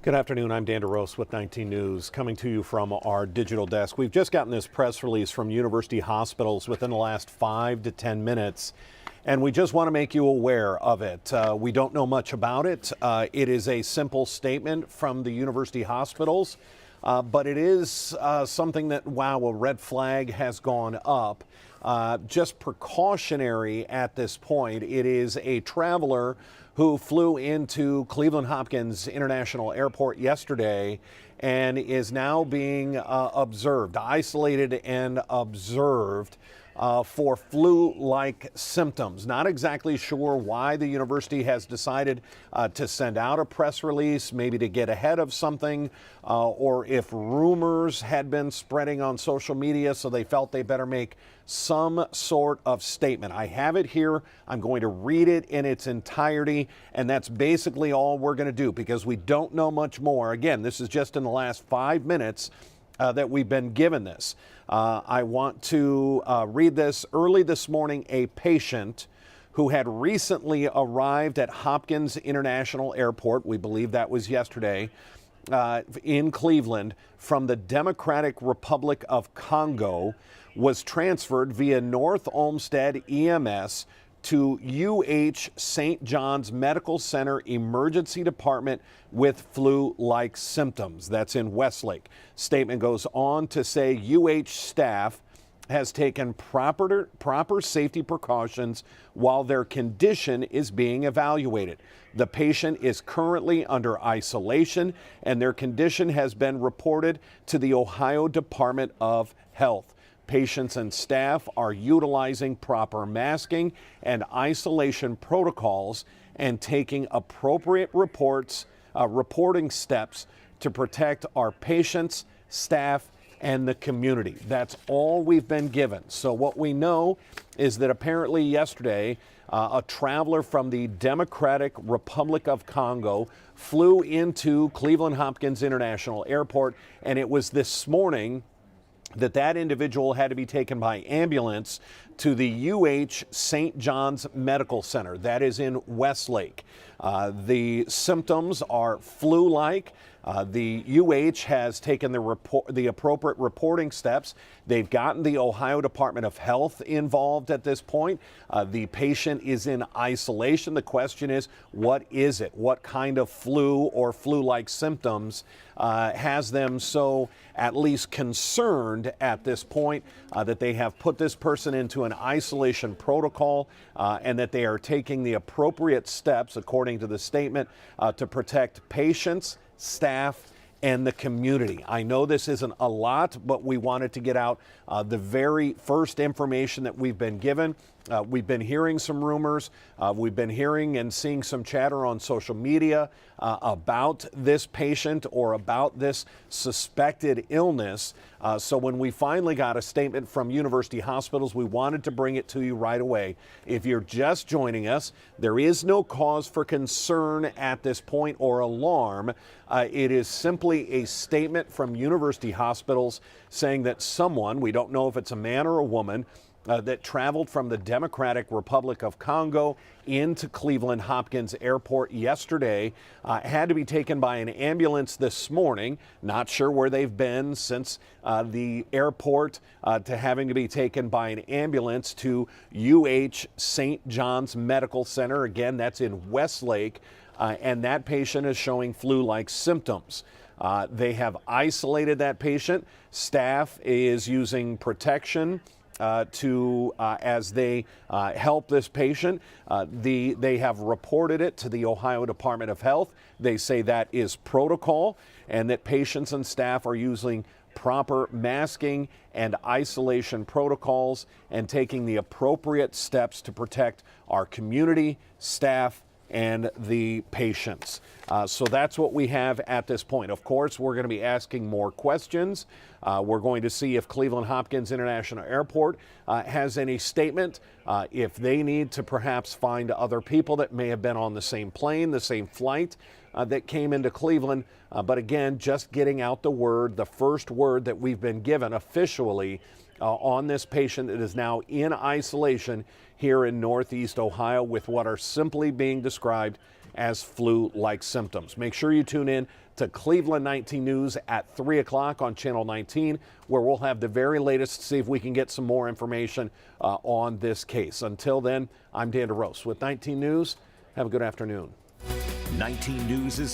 Good afternoon. I'm Dan DeRose with 19 News, coming to you from our digital desk. We've just gotten this press release from University Hospitals within the last 5 to 10 minutes, and we just want to make you aware of it. We don't know much about it. It is a simple statement from the University Hospitals, but it is something that, wow, a red flag has gone up. Just precautionary at this point. It is a traveler who flew into Cleveland Hopkins International Airport yesterday and is now being observed, isolated and observed for flu-like symptoms. Not exactly sure why the university has decided to send out a press release, maybe to get ahead of something, or if rumors had been spreading on social media, so they felt they better make some sort of statement. I have it here. I'm going to read it in its entirety, and that's basically all we're going to do because we don't know much more. Again, this is just in the last 5 minutes that we've been given this. I want to read this. Early this morning, a patient who had recently arrived at Hopkins International Airport, we believe that was yesterday, in Cleveland from the Democratic Republic of Congo, was transferred via North Olmsted EMS to UH St. John's Medical Center Emergency Department with flu-like symptoms. That's in Westlake. Statement goes on to say UH staff has taken proper safety precautions while their condition is being evaluated. The patient is currently under isolation and their condition has been reported to the Ohio Department of Health. Patients and staff are utilizing proper masking and isolation protocols and taking appropriate reporting steps to protect our patients, staff, and the community. That's all we've been given. So what we know is that apparently yesterday, a traveler from the Democratic Republic of Congo flew into Cleveland Hopkins International Airport, and it was this morning that individual had to be taken by ambulance to the UH St. John's Medical Center. That is in Westlake. The symptoms are flu-like. The UH has taken the appropriate reporting steps. They've gotten the Ohio Department of Health involved at this point. The patient is in isolation. The question is, what is it? What kind of flu or flu-like symptoms has them so at least concerned at this point that they have put this person into an isolation protocol and that they are taking the appropriate steps, according to the statement, to protect patients, staff, and the community. I know this isn't a lot, but we wanted to get out the very first information that we've been given. We've been hearing some rumors. We've been hearing and seeing some chatter on social media about this patient or about this suspected illness. So when we finally got a statement from University Hospitals, we wanted to bring it to you right away. If you're just joining us, there is no cause for concern at this point or alarm. It is simply a statement from University Hospitals saying that someone, we don't know if it's a man or a woman, that traveled from the Democratic Republic of Congo into Cleveland Hopkins Airport yesterday, had to be taken by an ambulance this morning. Not sure where they've been since the airport, to having to be taken by an ambulance to UH St. John's Medical Center. Again, that's in Westlake, and that patient is showing flu-like symptoms. They have isolated that patient. Staff is using protection as they help this patient. They have reported it to the Ohio Department of Health. They say that is protocol and that patients and staff are using proper masking and isolation protocols and taking the appropriate steps to protect our community, staff, and the patients. So that's what we have at this point. Of course, we're going to be asking more questions. We're going to see if Cleveland Hopkins International Airport has any statement, if they need to perhaps find other people that may have been on the same plane, the same flight that came into Cleveland. But again, just getting out the word, the first word that we've been given officially on this patient that is now in isolation here in Northeast Ohio with what are simply being described as flu-like symptoms. Make sure you tune in to Cleveland 19 News at 3 o'clock on Channel 19, where we'll have the very latest to see if we can get some more information on this case. Until then, I'm Dan DeRose with 19 News. Have a good afternoon. 19 News is every